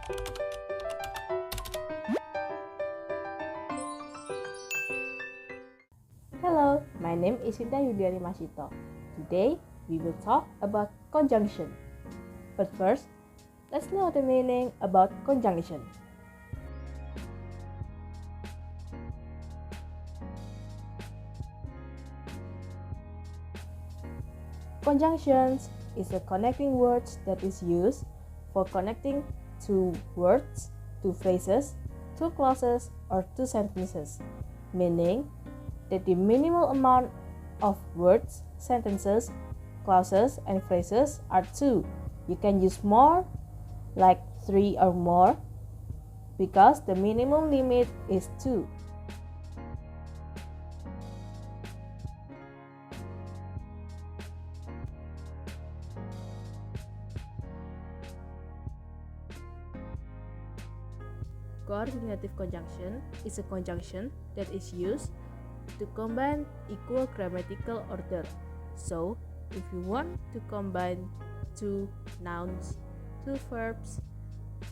Hello, my name is Sinta Yuliani. Today, we will talk about conjunction. But first, let's know the meaning about conjunction. Conjunctions is a connecting words that is used for connecting two words, two phrases, two clauses, or two sentences, meaning that the minimal amount of words, sentences, clauses, and phrases are two. You can use more, like 3 or more, because the minimum limit is 2. Coordinative conjunction is a conjunction that is used to combine equal grammatical order. So, if you want to combine two nouns, two verbs,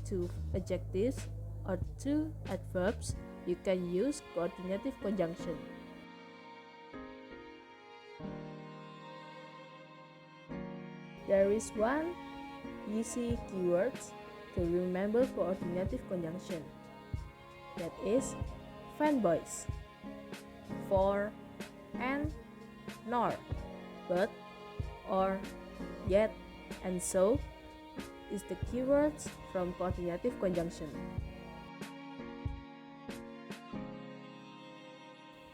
two adjectives, or two adverbs, you can use coordinative conjunction. There is one easy keyword to remember coordinative conjunction. That is fanboys. For, and, nor, but, or, yet, and so is the keywords from coordinative conjunction.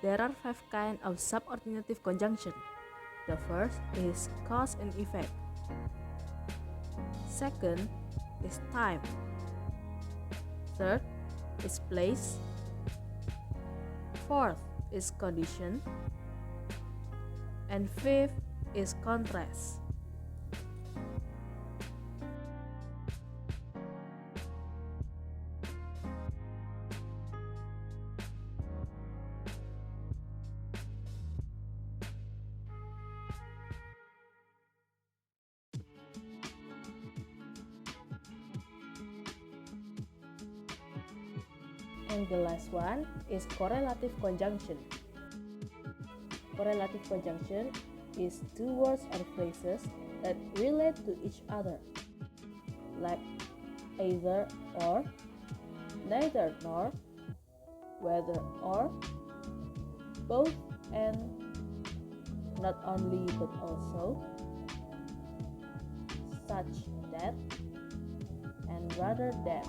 There are 5 kinds of subordinative conjunction. The first is cause and effect. Second is time. Third is place. Fourth is condition. And fifth is contrast. And the last one is correlative conjunction. Correlative conjunction is two words or phrases that relate to each other, like either or, neither nor, whether or, both and, not only but also, such that, and rather than.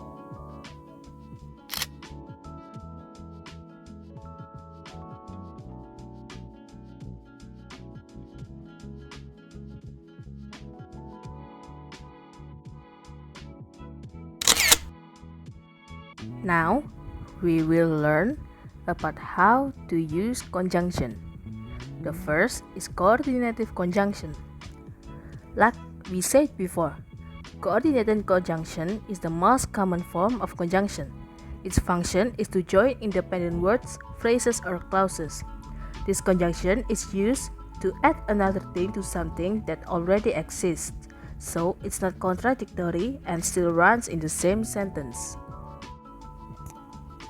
Now, we will learn about how to use conjunction. The first is coordinative conjunction. Like we said before, coordinated conjunction is the most common form of conjunction. Its function is to join independent words, phrases, or clauses. This conjunction is used to add another thing to something that already exists, so it's not contradictory and still runs in the same sentence.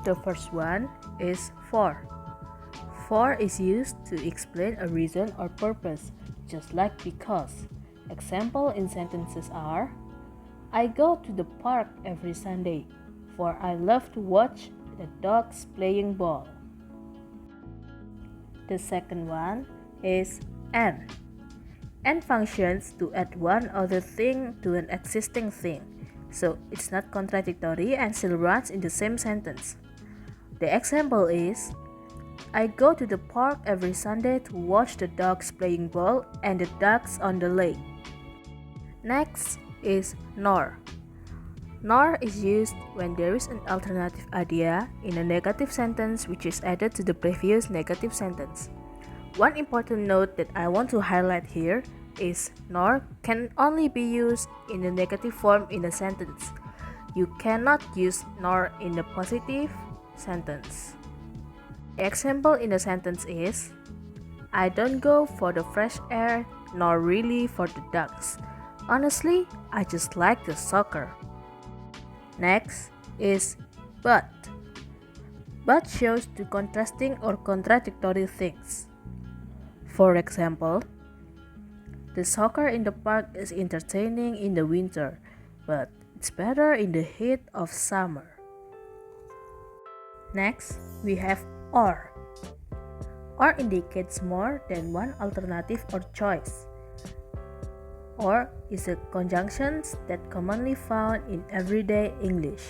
The first one is for. For is used to explain a reason or purpose, just like because. Example in sentences are, I go to the park every Sunday, for I love to watch the dogs playing ball. The second one is and. And functions to add one other thing to an existing thing, so it's not contradictory and still runs in the same sentence. The example is, I go to the park every Sunday to watch the dogs playing ball and the ducks on the lake. Next is nor. Nor is used when there is an alternative idea in a negative sentence which is added to the previous negative sentence. One important note that I want to highlight here is nor can only be used in the negative form in a sentence. You cannot use nor in the positive sentence. The example in the sentence is, I don't go for the fresh air nor really for the ducks. Honestly, I just like the soccer. Next is but. But shows two contrasting or contradictory things. For example, the soccer in the park is entertaining in the winter, but it's better in the heat of summer. Next, we have or. Or indicates more than one alternative or choice. Or is a conjunction that commonly found in everyday English.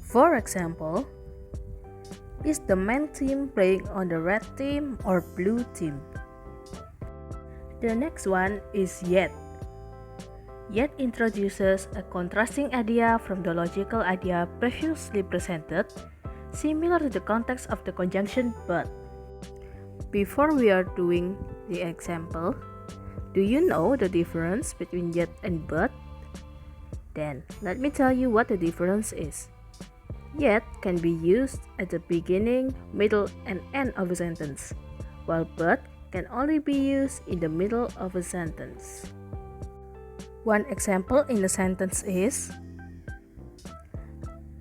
For example, is the main team playing on the red team or blue team? The next one is yet. Yet introduces a contrasting idea from the logical idea previously presented, similar to the context of the conjunction but. Before we are doing the example, do you know the difference between yet and but? Then, let me tell you what the difference is. Yet can be used at the beginning, middle, and end of a sentence, while but can only be used in the middle of a sentence. One example in a sentence is,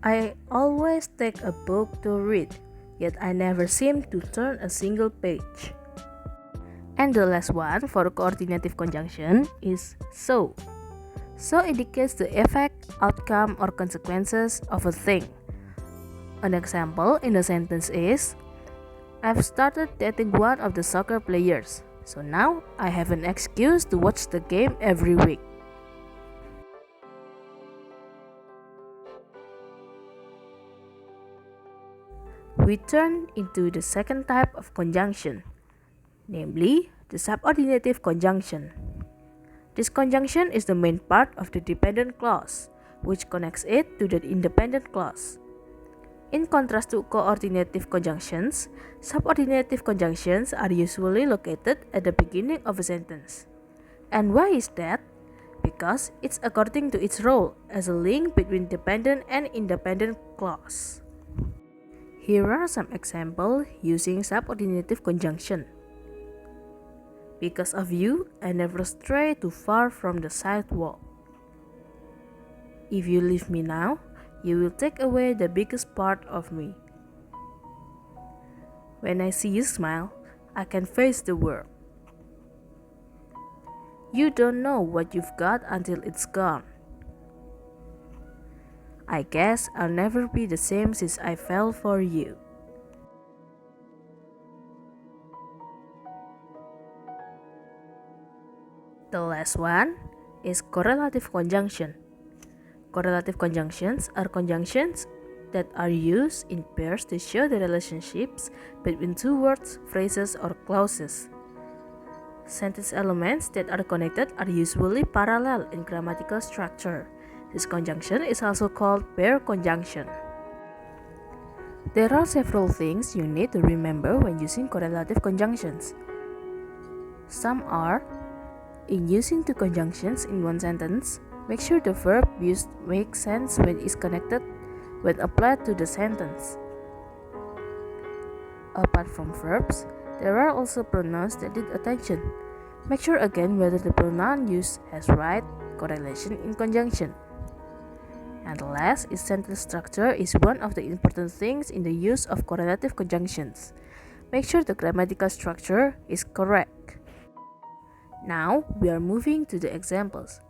I always take a book to read, yet I never seem to turn a single page. And the last one for coordinative conjunction is so. So indicates the effect, outcome, or consequences of a thing. An example in a sentence is, I've started dating one of the soccer players, so now I have an excuse to watch the game every week. We turn into the second type of conjunction, namely the subordinative conjunction. This conjunction is the main part of the dependent clause, which connects it to the independent clause. In contrast to coordinative conjunctions, subordinative conjunctions are usually located at the beginning of a sentence. And why is that? Because it's according to its role as a link between dependent and independent clause. Here are some examples using subordinative conjunction. Because of you, I never stray too far from the sidewalk. If you leave me now, you will take away the biggest part of me. When I see you smile, I can face the world. You don't know what you've got until it's gone. I guess I'll never be the same since I fell for you. The last one is correlative conjunction. Correlative conjunctions are conjunctions that are used in pairs to show the relationships between two words, phrases, or clauses. Sentence elements that are connected are usually parallel in grammatical structure. This conjunction is also called pair conjunction. There are several things you need to remember when using correlative conjunctions. Some are, in using two conjunctions in one sentence, make sure the verb used makes sense when it's connected when applied to the sentence. Apart from verbs, there are also pronouns that need attention. Make sure again whether the pronoun used has right correlation in conjunction. And the last is sentence structure is one of the important things in the use of correlative conjunctions. Make sure the grammatical structure is correct. Now we are moving to the examples.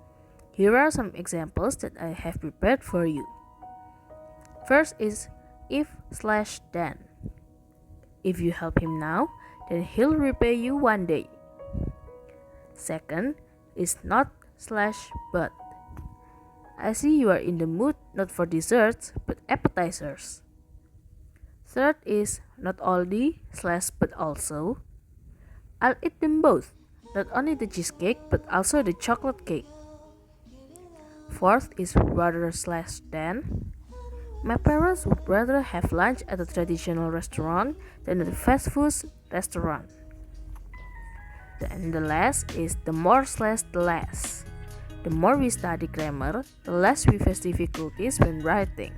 Here are some examples that I have prepared for you. First is if/then. If you help him now, then he'll repay you one day. Second is not/but. I see you are in the mood not for desserts but appetizers. Third is not only/but also. I'll eat them both, not only the cheesecake but also the chocolate cake. Fourth is rather/than. My parents would rather have lunch at a traditional restaurant than at a fast food restaurant. And the last is the more/the less. The more we study grammar, the less we face difficulties when writing.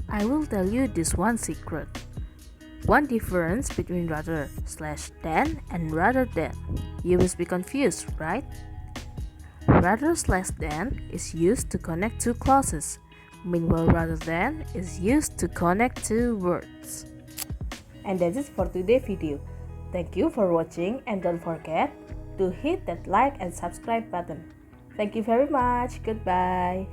I will tell you this one secret. One difference between rather/than and rather than. You must be confused, right? rather /than is used to connect two clauses. Meanwhile, rather than is used to connect two words. And that's it for today's video. Thank you for watching and don't forget to hit that like and subscribe button. Thank you very much. Goodbye.